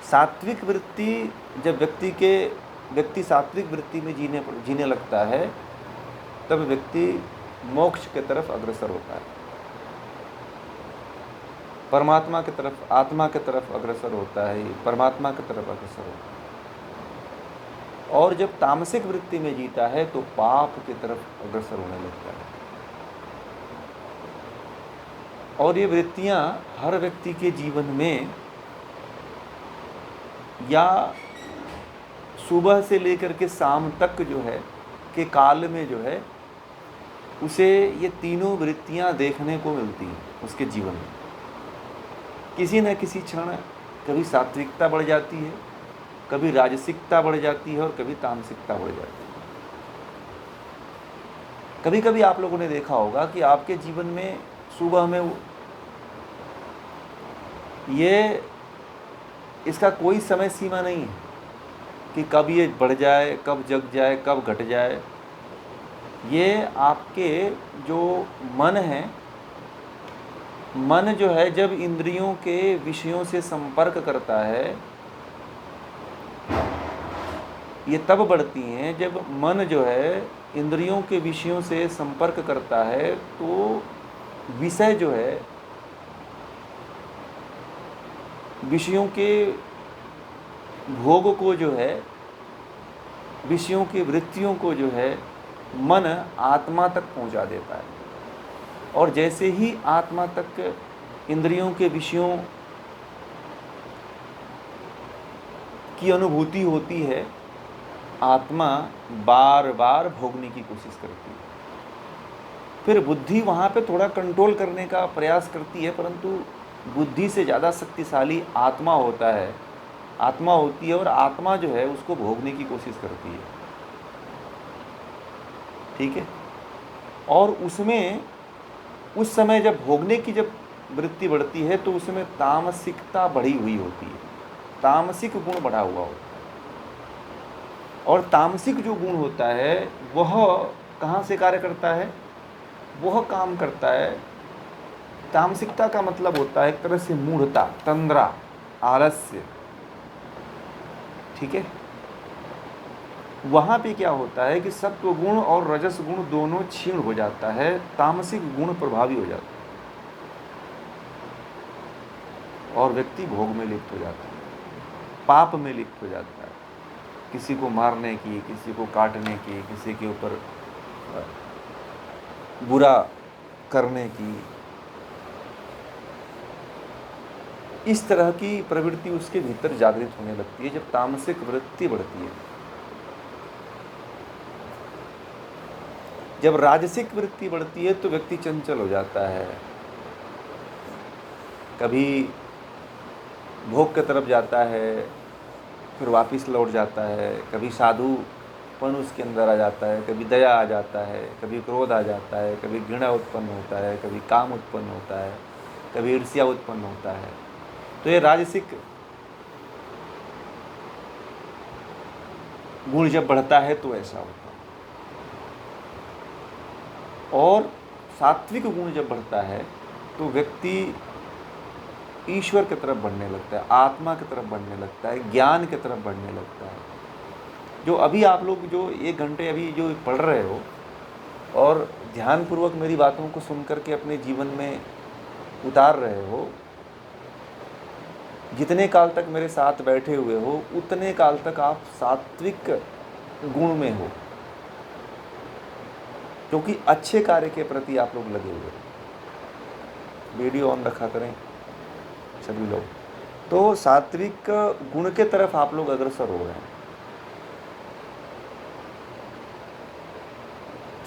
सात्विक वृत्ति जब व्यक्ति सात्विक वृत्ति में जीने लगता है, तब व्यक्ति मोक्ष की तरफ अग्रसर होता है, परमात्मा की तरफ, आत्मा की तरफ अग्रसर होता है, परमात्मा की तरफ अग्रसर होता है। और जब तामसिक वृत्ति में जीता है तो पाप की तरफ अग्रसर होने लगता है। और ये वृत्तियां हर व्यक्ति के जीवन में या सुबह से लेकर के शाम तक जो है के काल में जो है उसे ये तीनों वृत्तियां देखने को मिलती हैं उसके जीवन में। किसी न किसी क्षण कभी सात्विकता बढ़ जाती है, कभी राजसिकता बढ़ जाती है और कभी तामसिकता बढ़ जाती है। कभी कभी आप लोगों ने देखा होगा कि आपके जीवन में सुबह में ये इसका कोई समय सीमा नहीं है कि कब ये बढ़ जाए, कब जग जाए, कब घट जाए। ये आपके जो मन है, मन जो है जब इंद्रियों के विषयों से संपर्क करता है, ये तब बढ़ती हैं जब मन जो है इंद्रियों के विषयों से संपर्क करता है तो विषय जो है, विषयों के भोग को जो है, विषयों की वृत्तियों को जो है मन आत्मा तक पहुंचा देता है। और जैसे ही आत्मा तक इंद्रियों के विषयों की अनुभूति होती है, आत्मा बार बार भोगने की कोशिश करती है। फिर बुद्धि वहाँ पे थोड़ा कंट्रोल करने का प्रयास करती है, परंतु बुद्धि से ज़्यादा शक्तिशाली आत्मा होता है, आत्मा होती है और आत्मा जो है उसको भोगने की कोशिश करती है। ठीक है। और उसमें उस समय जब भोगने की जब वृत्ति बढ़ती है तो उसमें तामसिकता बढ़ी हुई होती है, तामसिक गुण बढ़ा हुआ होता है। और तामसिक जो गुण होता है वह कहाँ से कार्य करता है? वह काम करता है, तामसिकता का मतलब होता है एक तरह से मूढ़ता, तंद्रा, आलस्य। ठीक है। वहाँ पे क्या होता है कि सत्व गुण और रजस गुण दोनों क्षीण हो जाता है, तामसिक गुण प्रभावी हो जाता है और व्यक्ति भोग में लिप्त हो जाता है, पाप में लिप्त हो जाता है। किसी को मारने की, किसी को काटने की, किसी के ऊपर बुरा करने की, इस तरह की प्रवृत्ति उसके भीतर जागृत होने लगती है जब तामसिक वृत्ति बढ़ती है। जब राजसिक वृत्ति बढ़ती है तो व्यक्ति चंचल हो जाता है, कभी भोग की तरफ जाता है फिर वापस लौट जाता है, कभी साधुपन उसके अंदर आ जाता है, कभी दया आ जाता है, कभी क्रोध आ जाता है, कभी घृणा उत्पन्न होता है, कभी काम उत्पन्न होता है, कभी ईर्ष्या उत्पन्न होता है। तो ये राजसिक गुण जब बढ़ता है तो ऐसा होता है। और सात्विक गुण जब बढ़ता है तो व्यक्ति ईश्वर की तरफ बढ़ने लगता है, आत्मा की तरफ बढ़ने लगता है, ज्ञान की तरफ बढ़ने लगता है। जो अभी आप लोग जो 1 घंटे अभी जो पढ़ रहे हो और ध्यानपूर्वक मेरी बातों को सुन करके अपने जीवन में उतार रहे हो, जितने काल तक मेरे साथ बैठे हुए हो उतने काल तक आप सात्विक गुण में हो, क्योंकि अच्छे कार्य के प्रति आप लोग लगे हुए हो। वीडियो ऑन रखा करें सभी लोग। तो सात्विक गुण के तरफ आप लोग अग्रसर हो रहे हैं।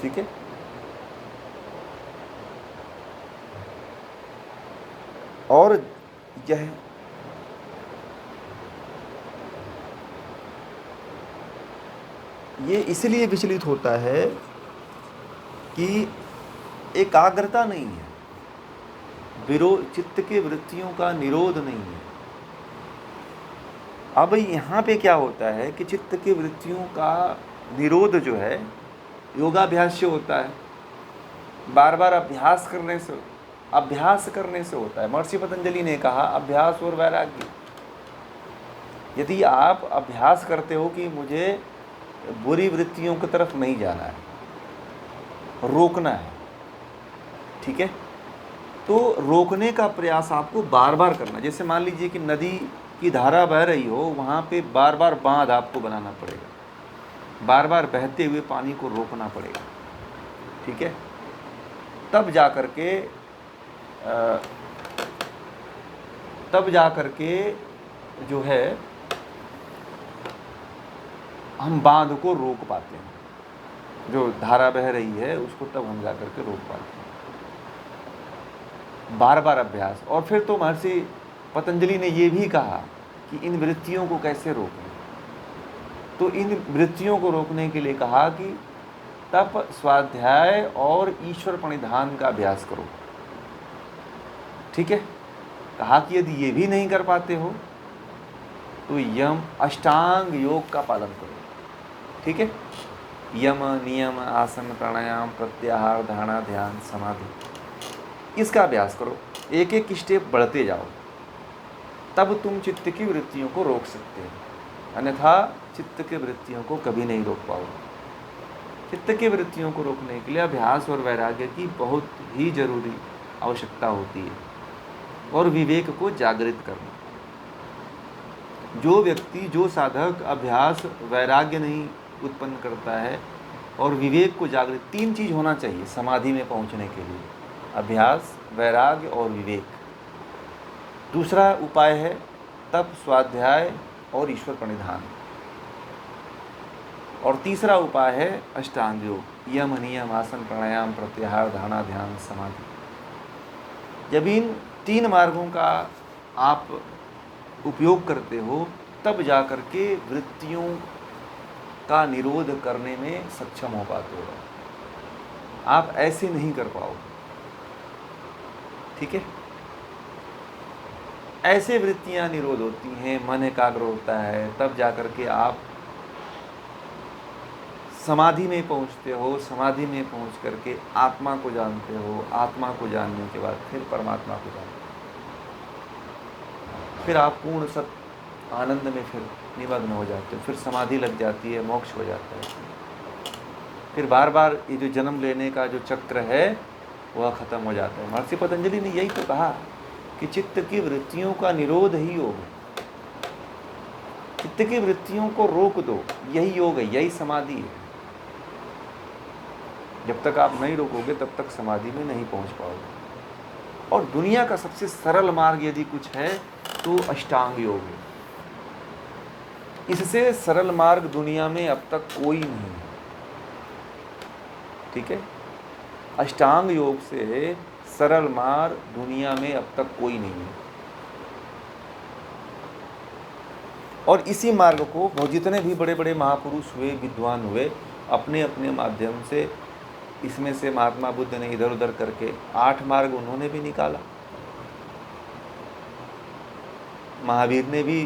ठीक है। और यह ये इसलिए विचलित होता है कि एकाग्रता नहीं है, विरोध, चित्त के वृत्तियों का निरोध नहीं है। अब यहाँ पे क्या होता है कि चित्त की वृत्तियों का निरोध जो है योगाभ्यास से होता है, बार बार अभ्यास करने से होता है। महर्षि पतंजलि ने कहा अभ्यास और वैराग्य, यदि आप अभ्यास करते हो कि मुझे बुरी वृत्तियों की तरफ नहीं जाना है, रोकना है, ठीक है, तो रोकने का प्रयास आपको बार बार करना। जैसे मान लीजिए कि नदी की धारा बह रही हो, वहाँ पे बार बार बांध आपको बनाना पड़ेगा, बार बार बहते हुए पानी को रोकना पड़ेगा, ठीक है। तब जा कर के जो है हम बांध को रोक पाते हैं, जो धारा बह रही है उसको तब हम जा कर के रोक पाते हैं। बार बार अभ्यास। और फिर तो महर्षि पतंजलि ने ये भी कहा कि इन वृत्तियों को कैसे रोकें। तो इन वृत्तियों को रोकने के लिए कहा कि तप, स्वाध्याय और ईश्वर प्रणिधान का अभ्यास करो, ठीक है। कहा कि यदि ये भी नहीं कर पाते हो तो यम अष्टांग योग का पालन करो, ठीक है। यम, नियम, आसन, प्राणायाम, प्रत्याहार, धारणा, ध्यान, समाधि, इसका अभ्यास करो। एक एक स्टेप बढ़ते जाओ, तब तुम चित्त की वृत्तियों को रोक सकते हो, अन्यथा चित्त की वृत्तियों को कभी नहीं रोक पाओगे। चित्त की वृत्तियों को रोकने के लिए अभ्यास और वैराग्य की बहुत ही जरूरी आवश्यकता होती है, और विवेक को जागृत करना। जो व्यक्ति, जो साधक अभ्यास वैराग्य नहीं उत्पन्न करता है और विवेक को जागृत, तीन चीज़ होना चाहिए समाधि में पहुंचने के लिए: अभ्यास, वैराग्य और विवेक। दूसरा उपाय है तप, स्वाध्याय और ईश्वर प्रणिधान। और तीसरा उपाय है अष्टांग योग: यम, नियम, आसन, प्राणायाम, प्रत्याहार, धारणा, ध्यान, समाधि। जब इन तीन मार्गों का आप उपयोग करते हो, तब जाकर के वृत्तियों का निरोध करने में सक्षम हो पाते हो। आप ऐसे नहीं कर पाओगे, ठीक है। ऐसे वृत्तियां निरोध होती हैं, मन एकाग्र होता है, तब जाकर के आप समाधि में पहुंचते हो। समाधि में पहुंच करके आत्मा को जानते हो। आत्मा को जानने के बाद फिर परमात्मा को जानते हो। फिर आप पूर्ण सत आनंद में फिर निमग्न हो जाते हो। फिर समाधि लग जाती है, मोक्ष हो जाता है। फिर बार बार ये जो जन्म लेने का जो चक्र है वह खत्म हो जाता है। महर्षि पतंजलि ने यही तो कहा कि चित्त की वृत्तियों का निरोध ही योग है। चित्त की वृत्तियों को रोक दो, यही योग है, यही समाधि है। जब तक आप नहीं रोकोगे तब तक समाधि में नहीं पहुंच पाओगे। और दुनिया का सबसे सरल मार्ग यदि कुछ है तो अष्टांग योग है। इससे सरल मार्ग दुनिया में अब तक कोई नहीं है, ठीक है। अष्टांग योग से सरल मार्ग दुनिया में अब तक कोई नहीं है। और इसी मार्ग को जितने भी बड़े बड़े महापुरुष हुए, विद्वान हुए, अपने अपने माध्यम से, इसमें से महात्मा बुद्ध ने इधर उधर करके 8 मार्ग उन्होंने भी निकाला। महावीर ने भी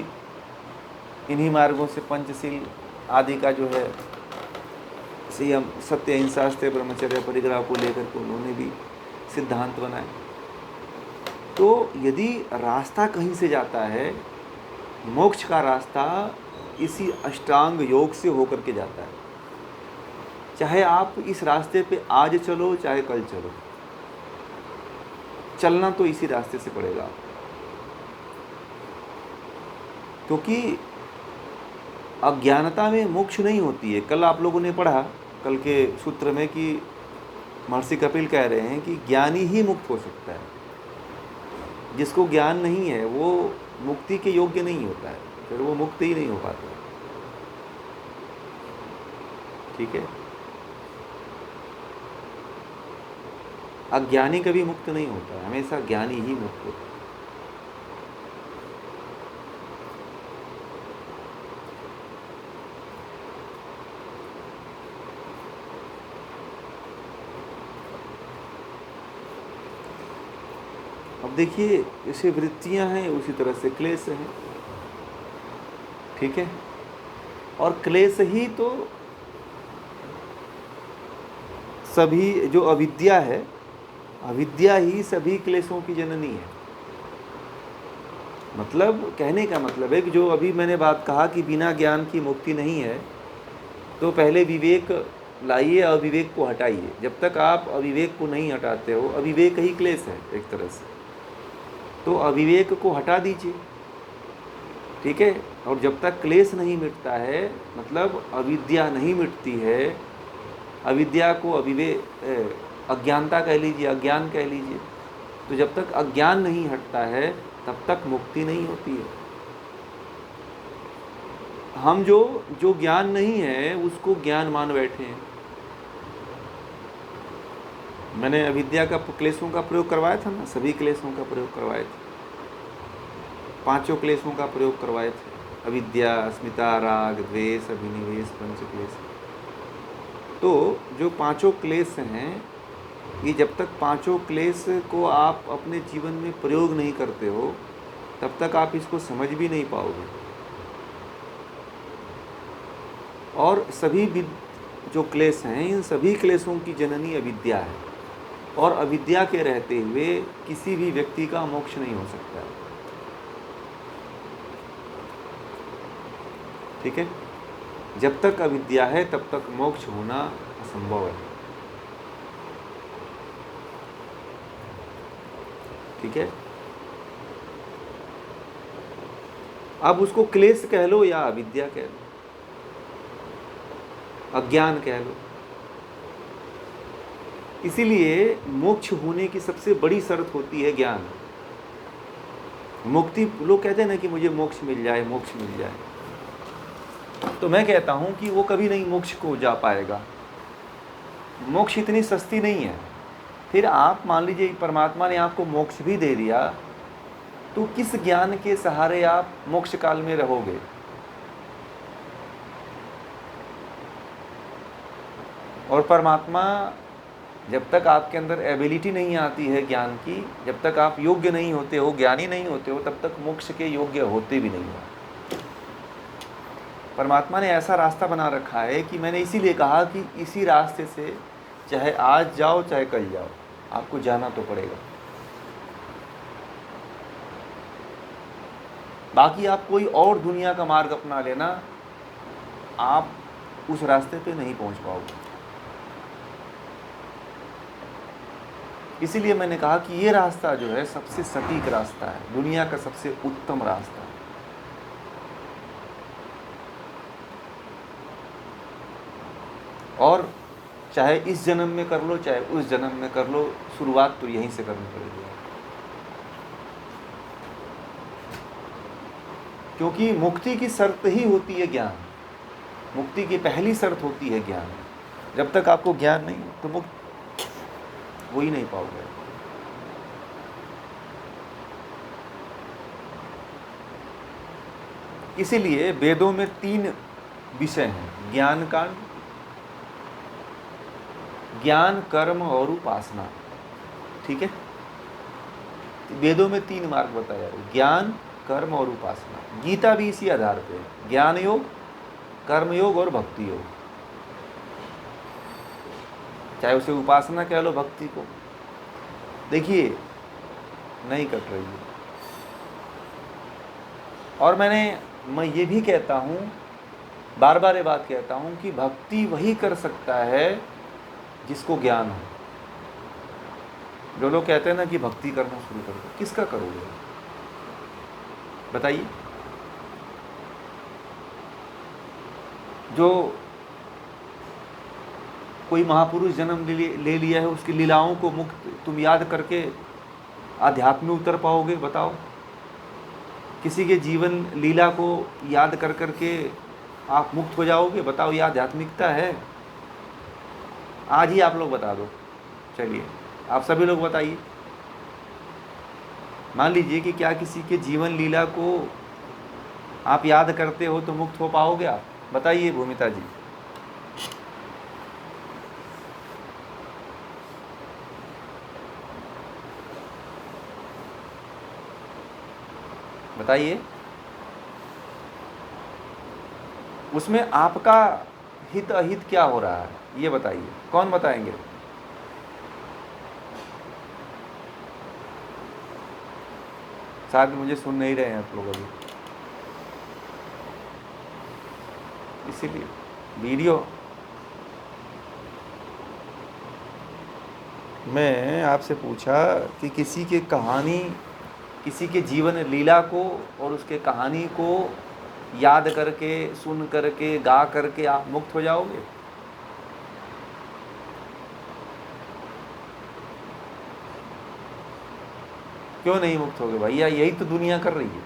इन्हीं मार्गों से पंचशील आदि का जो है संयम, सत्य, अहिंसा, अस्तेय, ब्रह्मचर्य, परिग्रह को लेकर के उन्होंने भी सिद्धांत बनाए। तो यदि रास्ता कहीं से जाता है, मोक्ष का रास्ता इसी अष्टांग योग से होकर के जाता है। चाहे आप इस रास्ते पे आज चलो, चाहे कल चलो, चलना तो इसी रास्ते से पड़ेगा। क्योंकि अज्ञानता में मोक्ष नहीं होती है। कल आप लोगों ने पढ़ा, कल के सूत्र में, कि महर्षि कपिल कह रहे हैं कि ज्ञानी ही मुक्त हो सकता है। जिसको ज्ञान नहीं है वो मुक्ति के योग्य नहीं होता है, फिर वो मुक्त ही नहीं हो पाता, ठीक है। अज्ञानी कभी मुक्त नहीं होता है, हमेशा ज्ञानी ही मुक्त होता है। अब देखिए, जैसे वृत्तियां हैं उसी तरह से क्लेश हैं, ठीक है। और क्लेश ही तो सभी, जो अविद्या है, अविद्या ही सभी क्लेशों की जननी है। मतलब कहने का मतलब है कि जो अभी मैंने बात कहा कि बिना ज्ञान की मुक्ति नहीं है, तो पहले विवेक लाइए, अविवेक को हटाइए। जब तक आप अविवेक को नहीं हटाते हो, अविवेक ही क्लेश है एक तरह से, तो अविवेक को हटा दीजिए, ठीक है। और जब तक क्लेश नहीं मिटता है, मतलब अविद्या नहीं मिटती है, अविद्या को अज्ञानता कह लीजिए, अज्ञान कह लीजिए, तो जब तक अज्ञान नहीं हटता है तब तक मुक्ति नहीं होती है। हम जो ज्ञान नहीं है उसको ज्ञान मान बैठे हैं। मैंने अविद्या का क्लेशों का प्रयोग करवाया था ना, सभी क्लेशों का प्रयोग करवाए थे, 5 क्लेशों का प्रयोग करवाए थे, अविद्या, अस्मिता, राग, द्वेष, अभिनिवेश, पंच क्लेश। तो जो 5 क्लेश हैं, ये जब तक 5 क्लेश को आप अपने जीवन में प्रयोग नहीं करते हो तब तक आप इसको समझ भी नहीं पाओगे। और सभी जो क्लेश हैं, इन सभी क्लेशों की जननी अविद्या है, और अविद्या के रहते हुए किसी भी व्यक्ति का मोक्ष नहीं हो सकता है, ठीक है। जब तक अविद्या है तब तक मोक्ष होना असंभव है, ठीक है। अब उसको क्लेश कह लो या अविद्या कह लो, अज्ञान कह लो। इसीलिए मोक्ष होने की सबसे बड़ी शर्त होती है ज्ञान। मुक्ति, लोग कहते हैं ना कि मुझे मोक्ष मिल जाए, मोक्ष मिल जाए, तो मैं कहता हूं कि वो कभी नहीं मोक्ष को जा पाएगा। मोक्ष इतनी सस्ती नहीं है। फिर आप मान लीजिए परमात्मा ने आपको मोक्ष भी दे दिया, तो किस ज्ञान के सहारे आप मोक्ष काल में रहोगे? और परमात्मा, जब तक आपके अंदर एबिलिटी नहीं आती है ज्ञान की, जब तक आप योग्य नहीं होते हो, ज्ञानी नहीं होते हो, तब तक मोक्ष के योग्य होते भी नहीं हो। परमात्मा ने ऐसा रास्ता बना रखा है कि मैंने इसीलिए कहा कि इसी रास्ते से चाहे आज जाओ चाहे कल जाओ, आपको जाना तो पड़ेगा। बाकी आप कोई और दुनिया का मार्ग अपना लेना, आप उस रास्ते पे नहीं पहुंच पाओगे। इसीलिए मैंने कहा कि ये रास्ता जो है सबसे सटीक रास्ता है, दुनिया का सबसे उत्तम रास्ता है। और चाहे इस जन्म में कर लो चाहे उस जन्म में कर लो, शुरुआत तो यहीं से करनी पड़ेगी। क्योंकि मुक्ति की शर्त ही होती है ज्ञान। मुक्ति की पहली शर्त होती है ज्ञान। जब तक आपको ज्ञान नहीं तो मुक्त हो ही नहीं पाओगे। इसीलिए वेदों में 3 विषय हैं, ज्ञान कांड, ज्ञान, कर्म और उपासना, ठीक है। वेदों में 3 मार्ग बताया है, ज्ञान, कर्म और उपासना। गीता भी इसी आधार पे है, ज्ञान योग, कर्म योग और भक्ति योग। चाहे उसे उपासना कह लो, भक्ति को। देखिए नहीं कट रही है। और मैं ये भी कहता हूँ, बार बार ये बात कहता हूँ कि भक्ति वही कर सकता है जिसको ज्ञान हो। जो लोग कहते हैं ना कि भक्ति करना शुरू कर दो, किसका करोगे बताइए? जो कोई महापुरुष जन्म ले लिया है, उसकी लीलाओं को मुक्त तुम याद करके आध्यात्म में उतर पाओगे? बताओ। किसी के जीवन लीला को याद कर करके आप मुक्त हो जाओगे? बताओ, ये आध्यात्मिकता है? आज ही आप लोग बता दो। चलिए आप सभी लोग बताइए। मान लीजिए कि क्या किसी के जीवन लीला को आप याद करते हो तो मुक्त हो पाओगे आप? बताइए भूमिता जी। बताइए। उसमें आपका हित अहित क्या हो रहा है, ये बताइए। कौन बताएंगे? शायद मुझे सुन नहीं रहे हैं आप लोग अभी, इसीलिए वीडियो। मैं आपसे पूछा कि किसी के कहानी, किसी के जीवन लीला को और उसके कहानी को याद करके, सुन करके, गा करके आप मुक्त हो जाओगे? क्यों नहीं मुक्त होगे भैया? यही तो दुनिया कर रही है,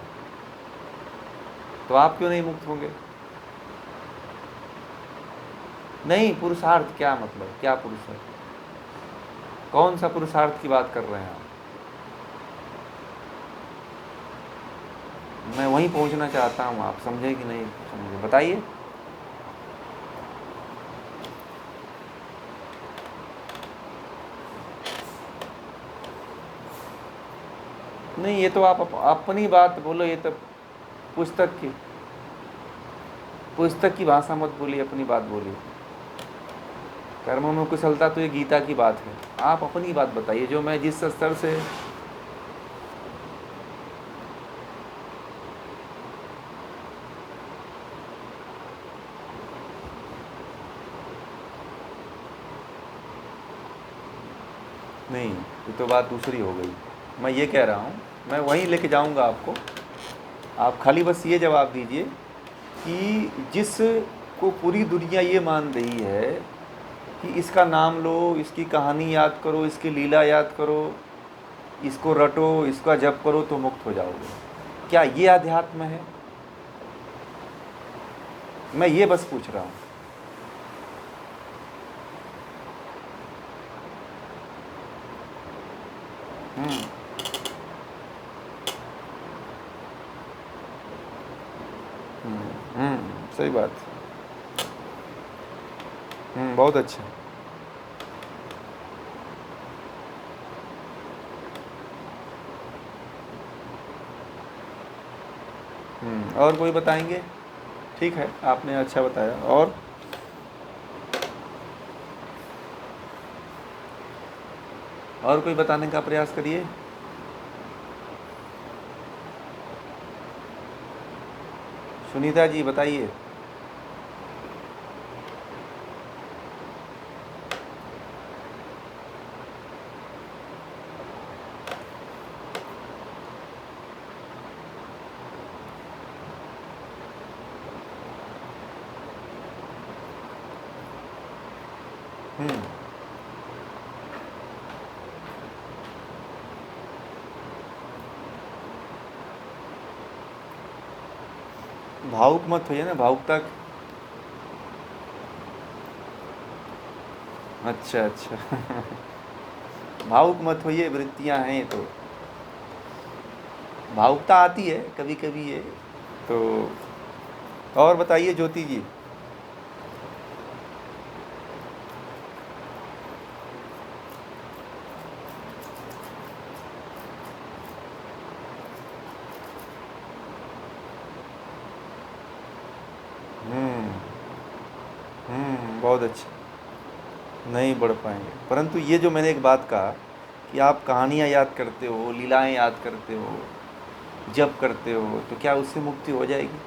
तो आप क्यों नहीं मुक्त होंगे? नहीं, पुरुषार्थ क्या मतलब, क्या पुरुषार्थ? कौन सा पुरुषार्थ की बात कर रहे हैं आप? मैं वहीं पहुंचना चाहता हूं, आप समझे कि नहीं समझे, बताइए। नहीं, ये तो आप अपनी बात बोलो, ये तो पुस्तक की, पुस्तक की भाषा मत बोलिए, अपनी बात बोलिए। कर्मों में कुशलता तो ये गीता की बात है, आप अपनी बात बताइए, जो मैं जिस स्तर से। नहीं, ये तो बात दूसरी हो गई। मैं ये कह रहा हूँ, मैं वहीं लेके जाऊँगा आपको, आप खाली बस ये जवाब दीजिए कि जिस को पूरी दुनिया ये मान रही है कि इसका नाम लो, इसकी कहानी याद करो, इसकी लीला याद करो, इसको रटो, इसका जप करो तो मुक्त हो जाओगे, क्या ये अध्यात्म है? मैं ये बस पूछ रहा हूँ। सही बात। बहुत अच्छा। और कोई बताएंगे? ठीक है, आपने अच्छा बताया। और कोई बताने का प्रयास करिए। सुनीता जी बताइए। भावुक मत होइए ना, भावुकता। अच्छा अच्छा भावुक मत होइए, वृत्तियां हैं तो भावुकता आती है कभी कभी ये तो। और बताइए ज्योति जी। बहुत अच्छा। नहीं बढ़ पाएंगे, परंतु ये जो मैंने एक बात कहा कि आप कहानियाँ याद करते हो, लीलाएं याद करते हो, जप करते हो, तो क्या उससे मुक्ति हो जाएगी?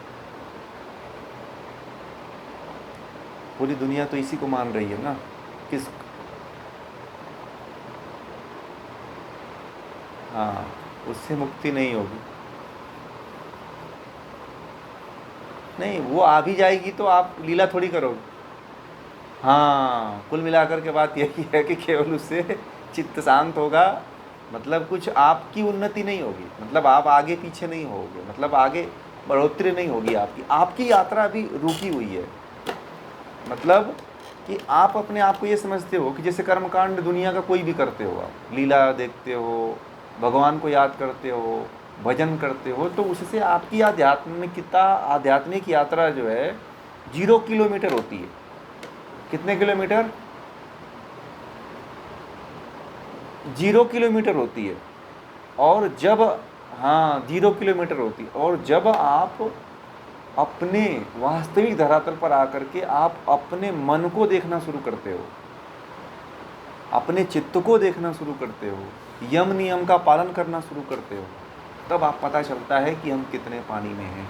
पूरी दुनिया तो इसी को मान रही है ना। किस? हाँ, उससे मुक्ति नहीं होगी। नहीं, वो आ भी जाएगी तो आप लीला थोड़ी करोगे। हाँ, कुल मिलाकर के बात यही है कि केवल उससे चित्त शांत होगा, मतलब कुछ आपकी उन्नति नहीं होगी, मतलब आप आगे पीछे नहीं होगे, मतलब आगे बढ़ोतरी नहीं होगी आपकी, आपकी यात्रा अभी रुकी हुई है। मतलब कि आप अपने आप को ये समझते हो कि जैसे कर्मकांड दुनिया का कोई भी करते हो, आप लीला देखते हो, भगवान को याद करते हो, भजन करते हो, तो उससे आपकी आध्यात्मिक यात्रा जो है 0 किलोमीटर होती है। कितने किलोमीटर? 0 किलोमीटर होती है। और जब, हाँ 0 किलोमीटर होती है, और जब आप अपने वास्तविक धरातल पर आकर के आप अपने मन को देखना शुरू करते हो, अपने चित्त को देखना शुरू करते हो, यम नियम का पालन करना शुरू करते हो, तब आप पता चलता है कि हम कितने पानी में हैं।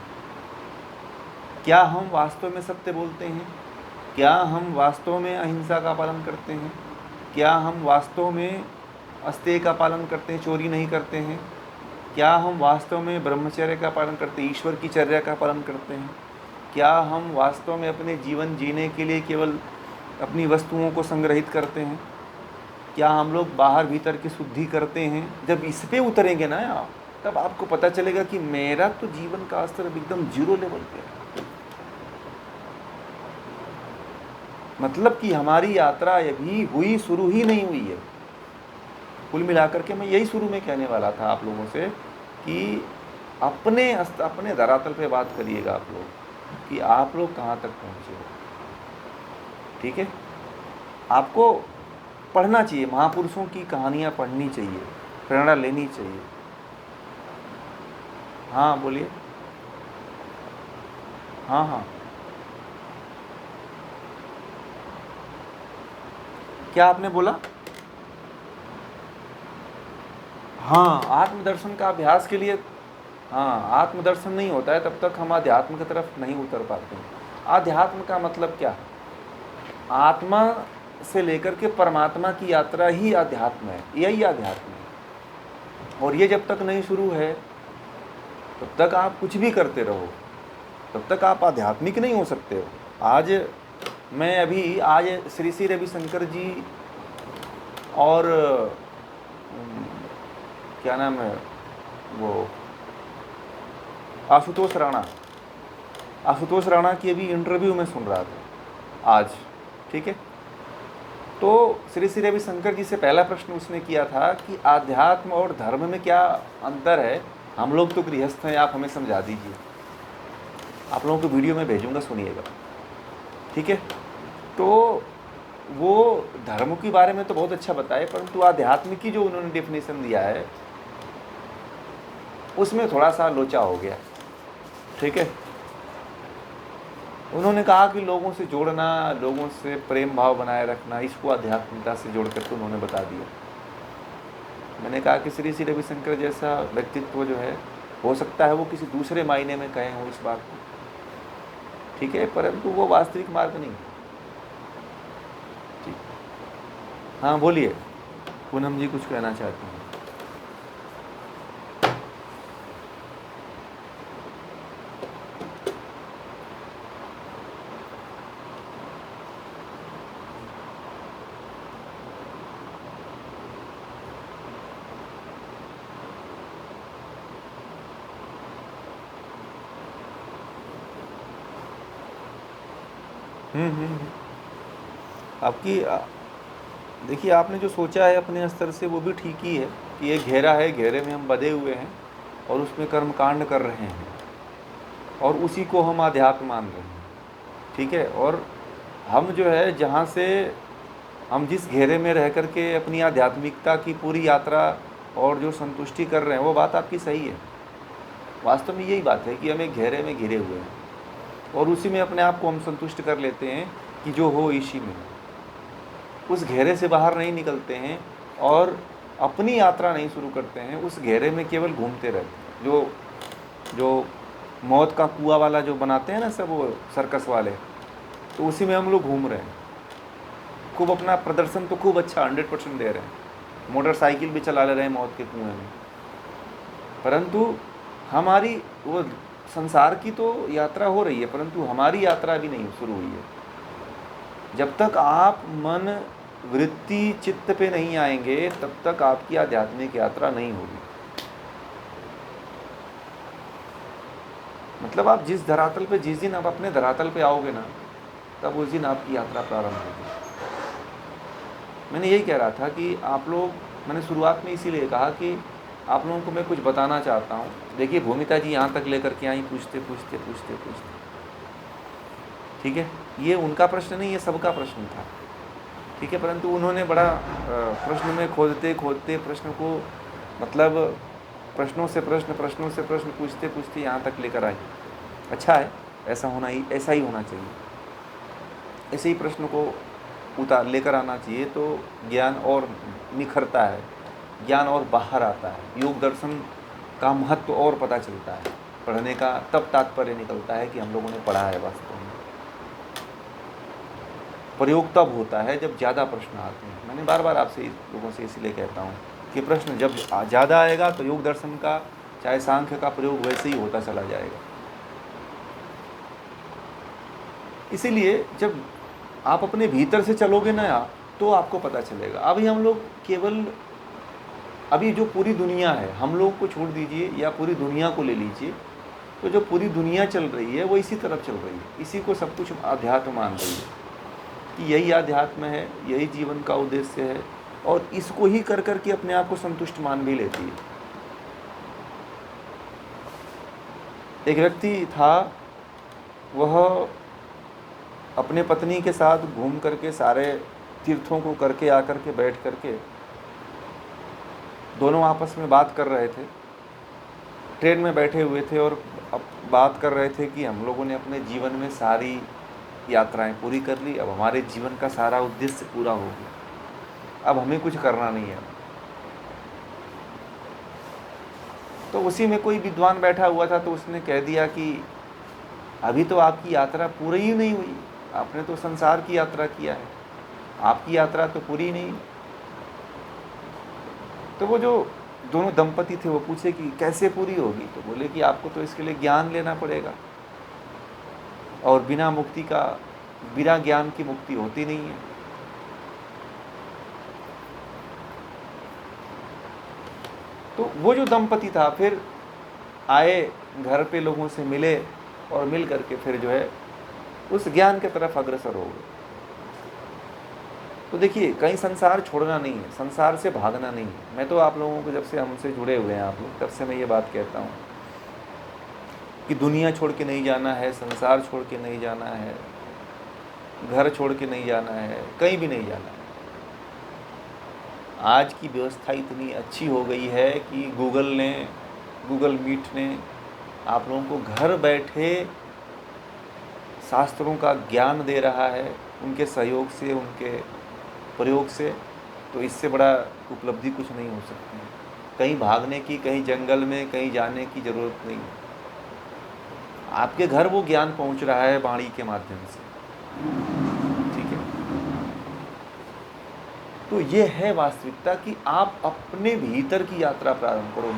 क्या हम वास्तव में सत्य बोलते हैं? क्या हम वास्तव में अहिंसा का पालन करते हैं? क्या हम वास्तव में अस्तेय का पालन करते हैं, चोरी नहीं करते हैं? क्या हम वास्तव में ब्रह्मचर्य का पालन करते हैं, ईश्वर की चर्या का पालन करते हैं? क्या हम वास्तव में अपने जीवन जीने के लिए केवल अपनी वस्तुओं को संग्रहित करते हैं? क्या हम लोग बाहर भीतर की शुद्धि करते हैं? जब इस पे उतरेंगे ना आप, तब आपको पता चलेगा कि मेरा तो जीवन का स्तर एकदम जीरो लेवल पे है। मतलब कि हमारी यात्रा अभी हुई, शुरू ही नहीं हुई है। कुल मिलाकर के मैं यही शुरू में कहने वाला था आप लोगों से कि अपने धरातल पे बात करिएगा आप लोग कि आप लोग कहाँ तक पहुँचे हो। ठीक है, आपको पढ़ना चाहिए, महापुरुषों की कहानियाँ पढ़नी चाहिए, प्रेरणा लेनी चाहिए। हाँ बोलिए। हाँ हाँ, क्या आपने बोला? हाँ, आत्मदर्शन का अभ्यास के लिए, हाँ, आत्मदर्शन नहीं होता है तब तक हम अध्यात्म की तरफ नहीं उतर पाते हैं। अध्यात्म का मतलब क्या? आत्मा से लेकर के परमात्मा की यात्रा ही अध्यात्म है, यही अध्यात्म है। और ये जब तक नहीं शुरू है तब तक आप कुछ भी करते रहो, तब तक आप आध्यात्मिक नहीं हो सकते हो। आज श्री श्री रविशंकर जी और क्या नाम है वो, आशुतोष राणा की अभी इंटरव्यू में सुन रहा था आज। ठीक है, तो श्री श्री रविशंकर जी से पहला प्रश्न उसने किया था कि आध्यात्म और धर्म में क्या अंतर है? हम लोग तो गृहस्थ हैं, आप हमें समझा दीजिए। आप लोगों को वीडियो में भेजूंगा, सुनिएगा। ठीक है, तो वो धर्म के बारे में तो बहुत अच्छा बताए, परंतु आध्यात्म की जो उन्होंने डेफिनेशन दिया है उसमें थोड़ा सा लोचा हो गया। ठीक है, उन्होंने कहा कि लोगों से जोड़ना, लोगों से प्रेम भाव बनाए रखना, इसको आध्यात्मिकता से जोड़ करके उन्होंने बता दिया। मैंने कहा कि श्री श्री रविशंकर जैसा व्यक्तित्व जो है, हो सकता है वो किसी दूसरे मायने में कहे हों इस बात को, ठीक है, परंतु वो वास्तविक मार्ग नहीं। ठीक, हाँ बोलिए, पूनम जी कुछ कहना चाहती हैं। आपकी देखिए, आपने जो सोचा है अपने स्तर से वो भी ठीक ही है कि ये घेरा है, घेरे में हम बंधे हुए हैं और उसमें कर्मकांड कर रहे हैं और उसी को हम आध्यात्म मान रहे हैं। ठीक है, और हम जो है जहाँ से हम जिस घेरे में रह कर के अपनी आध्यात्मिकता की पूरी यात्रा और जो संतुष्टि कर रहे हैं, वो बात आपकी सही है। वास्तव में यही बात है कि हम एक घेरे में घिरे हुए हैं और उसी में अपने आप को हम संतुष्ट कर लेते हैं कि जो हो इसी में। उस घेरे से बाहर नहीं निकलते हैं और अपनी यात्रा नहीं शुरू करते हैं, उस घेरे में केवल घूमते रहते हैं। जो मौत का कुआं वाला जो बनाते हैं ना सब, वो सर्कस वाले, तो उसी में हम लोग घूम रहे हैं। खूब अपना प्रदर्शन तो खूब अच्छा 100% दे रहे हैं, मोटरसाइकिल भी चला ले रहे हैं मौत के कुएं में, परंतु हमारी वो संसार की तो यात्रा हो रही है, परंतु हमारी यात्रा अभी नहीं शुरू हुई है। जब तक आप मन वृत्ति चित्त पे नहीं आएंगे तब तक आपकी आध्यात्मिक यात्रा नहीं होगी। मतलब आप जिस धरातल पे, जिस दिन आप अपने धरातल पे आओगे ना, तब उस दिन आपकी यात्रा प्रारंभ होगी। मैंने यही कह रहा था कि आप लोग, मैंने शुरुआत में इसीलिए कहा कि आप लोगों को मैं कुछ बताना चाहता हूँ। देखिए, भूमिता जी यहाँ तक लेकर के आई, पूछते पूछते पूछते पूछते, ठीक है, ये उनका प्रश्न नहीं, ये सबका प्रश्न था। ठीक है, परंतु उन्होंने बड़ा प्रश्न में खोदते खोदते प्रश्न को, मतलब प्रश्नों से प्रश्न पूछते पूछते यहाँ तक लेकर आए। अच्छा है, ऐसा ही होना चाहिए। ऐसे ही प्रश्न को लेकर आना चाहिए, तो ज्ञान और निखरता है, ज्ञान और बाहर आता है। योग दर्शन का महत्व और पता चलता है। पढ़ने का तब तात्पर्य निकलता है कि हम लोगों ने पढ़ा है वास्तव में। प्रयोग तब होता है जब ज़्यादा प्रश्न आते हैं। मैंने बार बार आपसे लोगों से इसलिए कहता हूँ कि प्रश्न जब ज़्यादा आएगा तो योग दर्शन का चाहे सांख्य का प्रयोग वैसे ही होता चला जाएगा। इसीलिए जब आप अपने भीतर से चलोगे ना तो आपको पता चलेगा। अभी हम लोग केवल अभी जो पूरी दुनिया है, हम लोग को छोड़ दीजिए या पूरी दुनिया को ले लीजिए, तो जो पूरी दुनिया चल रही है वो इसी तरफ चल रही है, इसी को सब कुछ अध्यात्म मान रही है कि यही अध्यात्म है, यही जीवन का उद्देश्य है, और इसको ही कर कर के अपने आप को संतुष्ट मान भी लेती है। एक व्यक्ति था, वह अपने पत्नी के साथ घूम करके सारे तीर्थों को करके आकर के बैठ करके दोनों आपस में बात कर रहे थे। ट्रेन में बैठे हुए थे और अब बात कर रहे थे कि हम लोगों ने अपने जीवन में सारी यात्राएं पूरी कर ली, अब हमारे जीवन का सारा उद्देश्य पूरा हो गया, अब हमें कुछ करना नहीं है। तो उसी में कोई विद्वान बैठा हुआ था, तो उसने कह दिया कि अभी तो आपकी यात्रा पूरी ही नहीं हुई, आपने तो संसार की यात्रा किया है, आपकी यात्रा तो पूरी नहीं। तो वो जो दोनों दंपति थे वो पूछे कि कैसे पूरी होगी, तो बोले कि आपको तो इसके लिए ज्ञान लेना पड़ेगा, और बिना ज्ञान की मुक्ति होती नहीं है। तो वो जो दंपति था फिर आए, घर पे लोगों से मिले और मिल करके फिर जो है उस ज्ञान की तरफ अग्रसर हो गए। तो देखिए, कहीं संसार छोड़ना नहीं है, संसार से भागना नहीं है। मैं तो आप लोगों को, जब से हमसे जुड़े हुए हैं आप लोग, तब से मैं ये बात कहता हूँ कि दुनिया छोड़ के नहीं जाना है, संसार छोड़ के नहीं जाना है, घर छोड़ के नहीं जाना है, कहीं भी नहीं जाना है। आज की व्यवस्था इतनी अच्छी हो गई है कि गूगल मीट ने आप लोगों को घर बैठे शास्त्रों का ज्ञान दे रहा है, उनके सहयोग से, उनके प्रयोग से। तो इससे बड़ा उपलब्धि कुछ नहीं हो सकती है। कहीं भागने की, कहीं जंगल में कहीं जाने की ज़रूरत नहीं है, आपके घर वो ज्ञान पहुंच रहा है वाणी के माध्यम से। ठीक है, तो ये है वास्तविकता कि आप अपने भीतर की यात्रा प्रारंभ करो,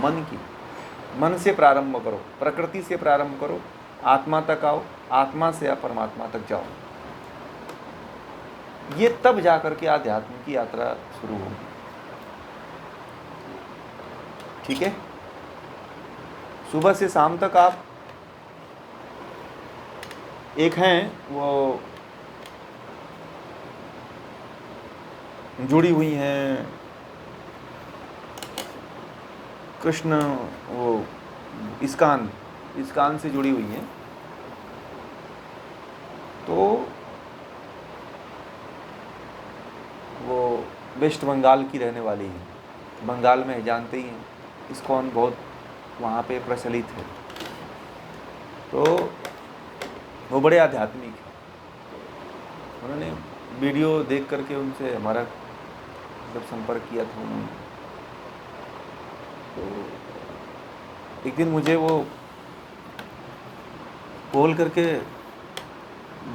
मन से प्रारंभ करो, प्रकृति से प्रारंभ करो, आत्मा तक आओ, आत्मा से आप परमात्मा तक जाओ। ये तब जाकर के आध्यात्म की यात्रा शुरू होगी। ठीक है, सुबह से शाम तक आप एक हैं, वो जुड़ी हुई हैं कृष्ण, वो इस्कान से जुड़ी हुई हैं। तो वो वेस्ट बंगाल की रहने वाली है। बंगाल में जानते ही हैं, इस्कॉन बहुत वहाँ पे प्रचलित है। तो वो बड़े आध्यात्मिक हैं। उन्होंने वीडियो देख करके उनसे हमारा जब संपर्क किया था उन्होंने, तो एक दिन मुझे वो कॉल करके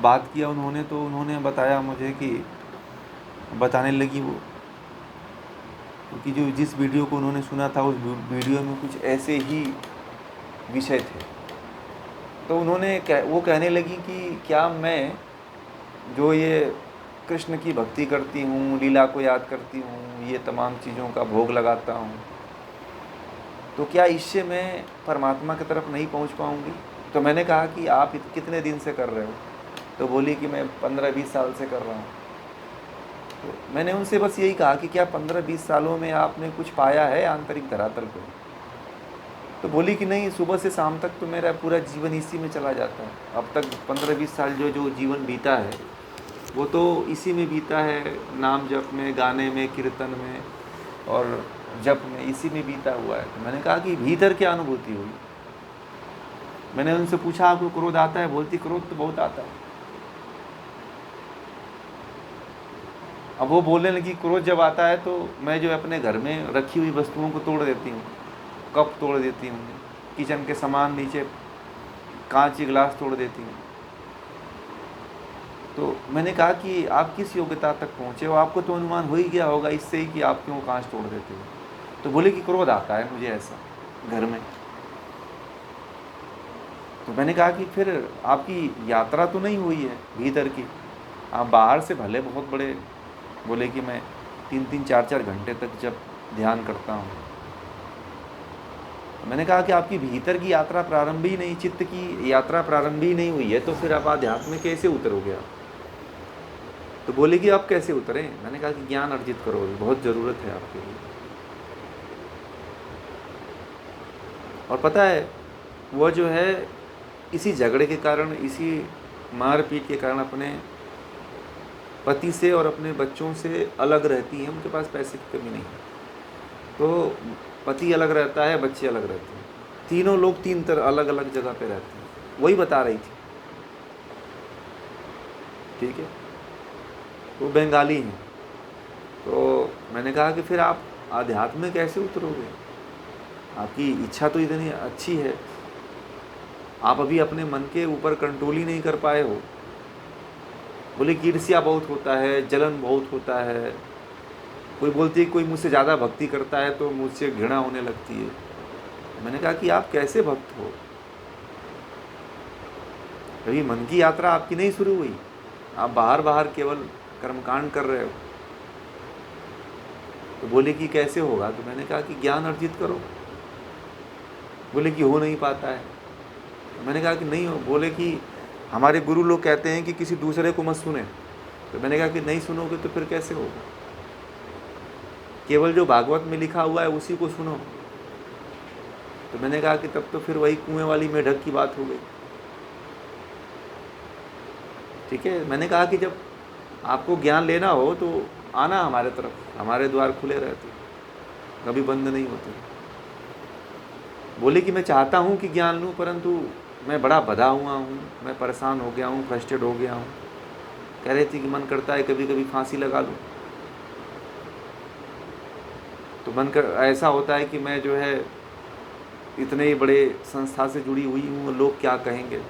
बात किया उन्होंने। तो उन्होंने बताया मुझे कि बताने लगी वो, क्योंकि जो जिस वीडियो को उन्होंने सुना था उस वीडियो में कुछ ऐसे ही विषय थे। तो वो कहने लगी कि क्या मैं जो ये कृष्ण की भक्ति करती हूँ, लीला को याद करती हूँ, ये तमाम चीज़ों का भोग लगाता हूँ, तो क्या इससे मैं परमात्मा की तरफ नहीं पहुँच पाऊँगी? तो मैंने कहा कि आप कितने दिन से कर रहे हो? तो बोली कि मैं 15-20 साल से कर रहा हूँ। तो मैंने उनसे बस यही कहा कि क्या 15-20 सालों में आपने कुछ पाया है आंतरिक धरातल पर? तो बोली कि नहीं, सुबह से शाम तक तो मेरा पूरा जीवन इसी में चला जाता है। अब तक 15-20 साल जो जीवन बीता है वो तो इसी में बीता है, नाम जप में, गाने में, कीर्तन में और जप में, इसी में बीता हुआ है। तो मैंने कहा कि भीतर क्या अनुभूति हुई? मैंने उनसे पूछा आपको क्रोध आता है? बोलती क्रोध तो बहुत आता है। अब वो बोलने लगी क्रोध जब आता है तो मैं जो अपने घर में रखी हुई वस्तुओं को तोड़ देती हूँ, कप तोड़ देती हूँ, किचन के सामान नीचे कांच के गिलास तोड़ देती हूँ। तो मैंने कहा कि आप किस योग्यता तक पहुँचे हो, आपको तो अनुमान हो ही गया होगा इससे ही कि आप क्यों कांच तोड़ देते हो। तो बोले कि क्रोध आता है मुझे ऐसा घर में। तो मैंने कहा कि फिर आपकी यात्रा तो नहीं हुई है भीतर की, आप बाहर से भले बहुत बड़े, बोले कि मैं 3-3, 4-4 घंटे तक जब ध्यान करता हूँ। तो मैंने कहा कि आपकी भीतर की यात्रा प्रारंभ ही नहीं, चित्त की यात्रा प्रारंभ ही नहीं हुई है, तो फिर आप आध्यात्म में कैसे उतरोगे आप। तो बोले कि आप कैसे उतरे। मैंने कहा कि ज्ञान अर्जित करो, बहुत ज़रूरत है आपके लिए। और पता है वह जो है इसी झगड़े के कारण, इसी मारपीट के कारण अपने पति से और अपने बच्चों से अलग रहती है। उनके पास पैसे की कमी नहीं है, तो पति अलग रहता है, बच्चे अलग रहते हैं, तीनों लोग 3 तरह अलग अलग जगह पे रहते हैं। वही बता रही थी, ठीक है, वो बंगाली हैं। तो मैंने कहा कि फिर आप आध्यात्म में कैसे उतरोगे, आपकी इच्छा तो इतनी अच्छी है, आप अभी अपने मन के ऊपर कंट्रोल ही नहीं कर पाए हो। बोले कि ईर्ष्या बहुत होता है, जलन बहुत होता है, कोई बोलती है कोई मुझसे ज़्यादा भक्ति करता है तो मुझसे घृणा होने लगती है। मैंने कहा कि आप कैसे भक्त हो, अभी मन की यात्रा आपकी नहीं शुरू हुई, आप बाहर बाहर केवल कर्मकांड कर रहे हो। तो बोले कि कैसे होगा। तो मैंने कहा कि ज्ञान अर्जित करो। बोले कि हो नहीं पाता है। मैंने कहा कि नहीं हो। बोले कि हमारे गुरु लोग कहते हैं कि किसी दूसरे को मत सुने। तो मैंने कहा कि नहीं सुनोगे तो फिर कैसे होगा, केवल जो भागवत में लिखा हुआ है उसी को सुनो। तो मैंने कहा कि तब तो फिर वही कुएं वाली मेढक की बात हो गई, ठीक है। मैंने कहा कि जब आपको ज्ञान लेना हो तो आना हमारे तरफ, हमारे द्वार खुले रहते, कभी बंद नहीं होते। बोले कि मैं चाहता हूँ कि ज्ञान लूँ, परंतु मैं बड़ा बधा हुआ हूँ, मैं परेशान हो गया हूँ, फ्रस्ट्रेट हो गया हूँ। कह रही थी कि मन करता है कभी कभी फांसी लगा लूँ। तो मन कर ऐसा होता है कि मैं जो है इतने बड़े संस्था से जुड़ी हुई हूँ, लोग क्या कहेंगे।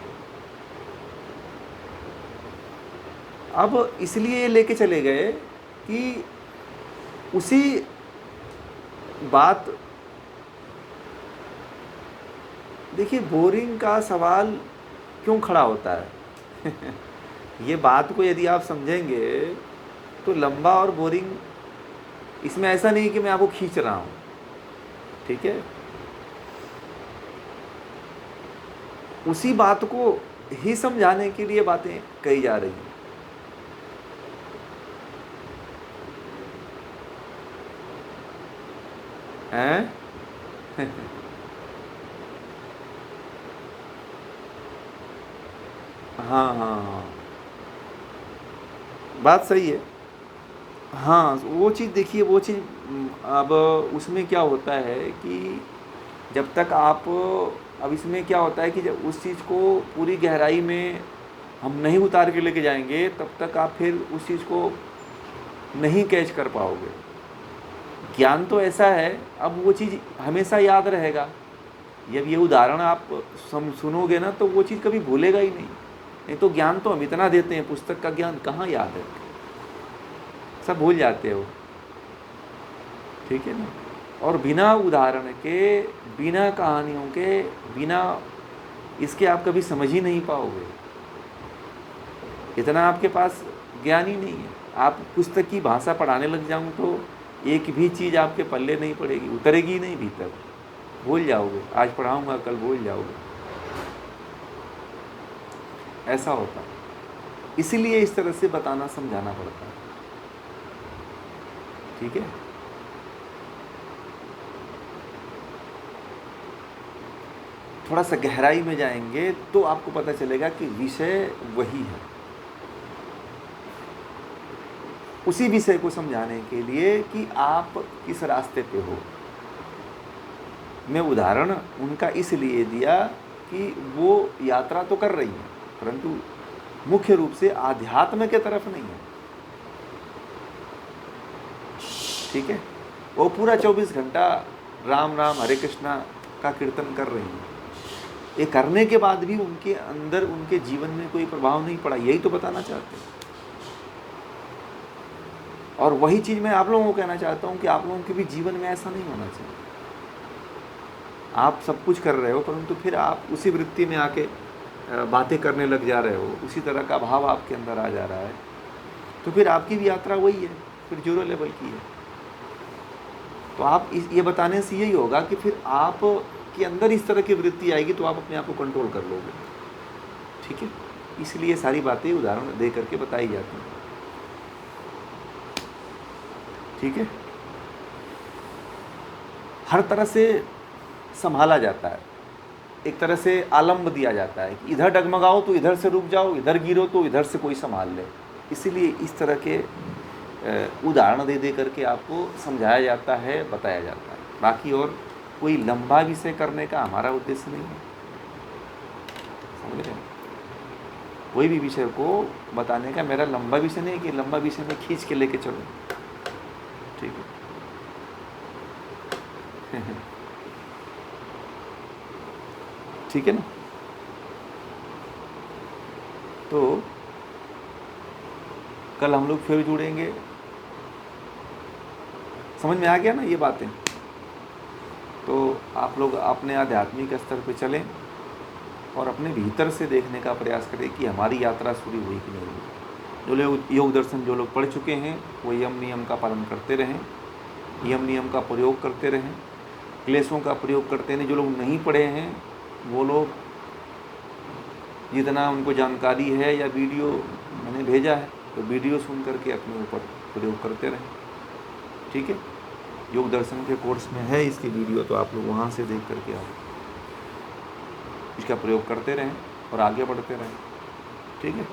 अब इसलिए ये लेके चले गए कि उसी बात, देखिए बोरिंग का सवाल क्यों खड़ा होता है ये बात को यदि आप समझेंगे तो लंबा और बोरिंग, इसमें ऐसा नहीं कि मैं आपको खींच रहा हूँ, ठीक है। उसी बात को ही समझाने के लिए बातें कही जा रही हैं। हाँ हाँ हाँ, बात सही है। हाँ वो चीज़ देखिए, वो चीज़ अब उसमें क्या होता है कि जब तक आप, अब इसमें क्या होता है कि जब उस चीज़ को पूरी गहराई में हम नहीं उतार के लेके जाएंगे तब तक आप फिर उस चीज़ को नहीं कैच कर पाओगे। ज्ञान तो ऐसा है, अब वो चीज़ हमेशा याद रहेगा। जब ये उदाहरण आप सुनोगे ना तो वो चीज़ कभी भूलेगा ही नहीं तो ज्ञान तो हम इतना देते हैं, पुस्तक का ज्ञान कहाँ याद है, सब भूल जाते हो, ठीक है ना। और बिना उदाहरण के, बिना कहानियों के, बिना इसके आप कभी समझ ही नहीं पाओगे, इतना आपके पास ज्ञान ही नहीं है। आप पुस्तक की भाषा पढ़ाने लग जाऊँ तो एक भी चीज़ आपके पल्ले नहीं पड़ेगी, उतरेगी ही नहीं भीतर, भूल जाओगे। आज पढ़ाऊँगा कल भूल जाओगे, ऐसा होता। इसीलिए इस तरह से बताना समझाना पड़ता है, ठीक है। थोड़ा सा गहराई में जाएंगे तो आपको पता चलेगा कि विषय वही है। उसी विषय को समझाने के लिए कि आप किस रास्ते पे हो। मैं उदाहरण उनका इसलिए दिया कि वो यात्रा तो कर रही है परंतु मुख्य रूप से आध्यात्म के तरफ नहीं है, ठीक है। वो पूरा 24 घंटा राम राम हरे कृष्णा का कीर्तन कर रही हैं, ये करने के बाद भी उनके अंदर उनके जीवन में कोई प्रभाव नहीं पड़ा, यही तो बताना चाहते हैं। और वही चीज़ मैं आप लोगों को कहना चाहता हूँ कि आप लोगों के भी जीवन में ऐसा नहीं होना चाहिए। आप सब कुछ कर रहे हो परंतु फिर आप उसी वृत्ति में आके बातें करने लग जा रहे हो, उसी तरह का भाव आपके अंदर आ जा रहा है, तो फिर आपकी भी यात्रा वही है, फिर 0 लेवल की है। तो आप ये बताने से यही होगा कि फिर आप के अंदर इस तरह की वृत्ति आएगी तो आप अपने आप को कंट्रोल कर लोगे, ठीक है। इसलिए सारी बातें उदाहरण दे करके बताई जाती हैं, ठीक है। हर तरह से संभाला जाता है, एक तरह से आलम्ब दिया जाता है कि इधर डगमगाओ तो इधर से रुक जाओ, इधर गिरो तो इधर से कोई संभाल ले। इसीलिए इस तरह के उदाहरण दे दे करके आपको समझाया जाता है, बताया जाता है। बाकी और कोई लंबा विषय करने का हमारा उद्देश्य नहीं है, समझ रहे हैं। कोई भी विषय को बताने का मेरा लंबा विषय नहीं है कि लंबा विषय में खींच के लेके चलो, ठीक है। ठीक है ना। तो कल हम लोग फिर जुड़ेंगे, समझ में आ गया ना ये बातें। तो आप लोग अपने आध्यात्मिक स्तर पे चलें और अपने भीतर से देखने का प्रयास करें कि हमारी यात्रा शुरू हुई कि नहीं हुई। जो लोग योग दर्शन जो लोग पढ़ चुके हैं वो यम नियम का पालन करते रहें, यम नियम का प्रयोग करते रहें, क्लेशों का प्रयोग करते रहें। जो लोग नहीं पढ़े हैं वो लोग जितना उनको जानकारी है या वीडियो मैंने भेजा है तो वीडियो सुन करके अपने ऊपर प्रयोग करते रहें, ठीक है। योग दर्शन के कोर्स में है इसकी वीडियो, तो आप लोग वहाँ से देख करके आओ, इसका प्रयोग करते रहें और आगे बढ़ते रहें, ठीक है।